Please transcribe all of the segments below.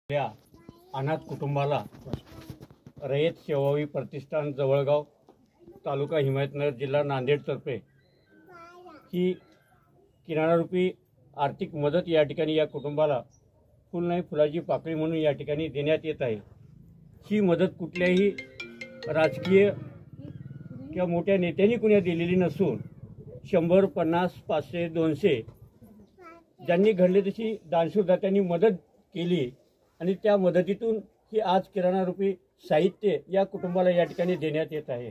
या अनाथ कुटुंबाला रयत सेवावी प्रतिष्ठान जवळगाव तालुका हिमायतनगर जिल्हा नांदेड तर्फे ही किराणारूपी आर्थिक मदत या ठिकाणी या कुटुंबाला फुल नाही फुलाची पाकळी म्हणून या ठिकाणी देण्यात येत आहे। ही मदत कुठल्याही राजकीय किंवा मोठ्या नेत्यांनी कुणी दिलेली नसून 100, 50, 500, 200 ज्यांनी घडले तशी दानशूरदात्यांनी मदत केली आणि त्या मदतीतून ही आज किराणारूपी साहित्य या कुटुंबाला या ठिकाणी देण्यात येत आहे।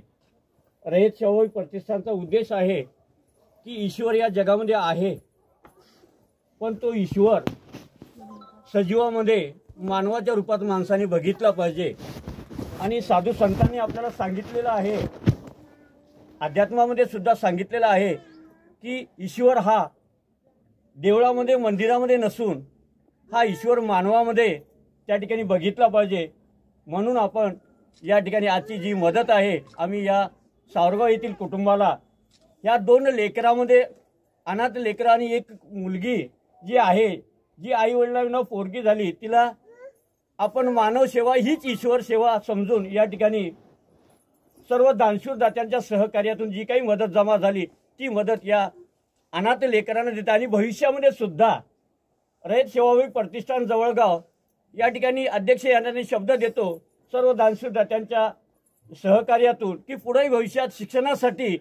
रयत सेवावी प्रतिष्ठानचा उद्देश आहे की ईश्वर या जगामध्ये आहे, पण तो ईश्वर सजीवामध्ये मानवाच्या रूपात माणसाने बघितला पाहिजे। आणि साधू संतांनी आपल्याला सांगितलेलं आहे, अध्यात्मामध्ये सुद्धा सांगितलेलं आहे की ईश्वर हा देवळामध्ये मंदिरामध्ये नसून हा ईश्वर मानवामध्ये त्या ठिकाणी बघितला पाहिजे। म्हणून आपण या ठिकाणी आजची जी मदत आहे आम्ही या सावरगाव येथील कुटुंबाला या 2 लेकरामध्ये अनाथ लेकरं आणि एक मुलगी जी आहे, जी आई वडिलांना पोरगी झाली, तिला आपण मानव सेवा हीच ईश्वर सेवा समजून या ठिकाणी सर्व दानशूर दात्यांच्या सहकार्यातून जी काही मदत जमा झाली ती मदत या अनाथ लेकरांना देतात। आणि भविष्यामध्ये सुद्धा रयत सेवावी प्रतिष्ठान जवळगाव या ठिकाणी अध्यक्ष यांना शब्द देतो सर्व दानशूर दात्यांच्या सहकार्यातून की पुढे भविष्यात शिक्षणासाठी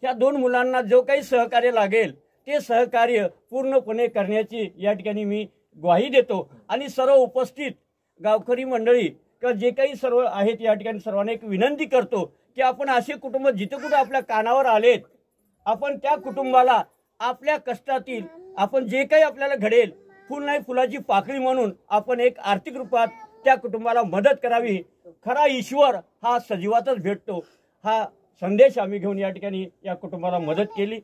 ह्या 2 मुलांना जो काही सहकार्य लागेल ते सहकार्य पूर्णपणे करण्याची या ठिकाणी मी ग्वाही देतो। आणि सर्व उपस्थित गावकरी मंडळी किंवा जे काही सर्व आहेत या ठिकाणी सर्वांना एक विनंती करतो की आपण असे कुटुंब जिथे कुठे आपल्या कानावर आलेत आपण त्या कुटुंबाला आपल्या कष्टातील आपण जे काही आपल्याला घडेल फुल नाही फुलाची पाकळी म्हणून आपण एक आर्थिक रूपात त्या कुटुंबाला मदत करावी। खरा ईश्वर हा सजीवातच भेटतो हा संदेश आम्ही घेऊन या ठिकाणी या कुटुंबाला मदत केली।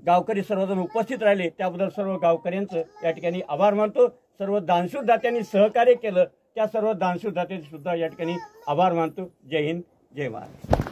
गावकरी सर्वजण उपस्थित राहिले त्याबद्दल सर्व गावकऱ्यांचं या ठिकाणी आभार मानतो। सर्व दानशूर दात्यांनी सहकार्य केलं त्या सर्व दानशूर दात्यांचे सुद्धा या ठिकाणी आभार मानतो। जय हिंद, जय महाराष्ट्र।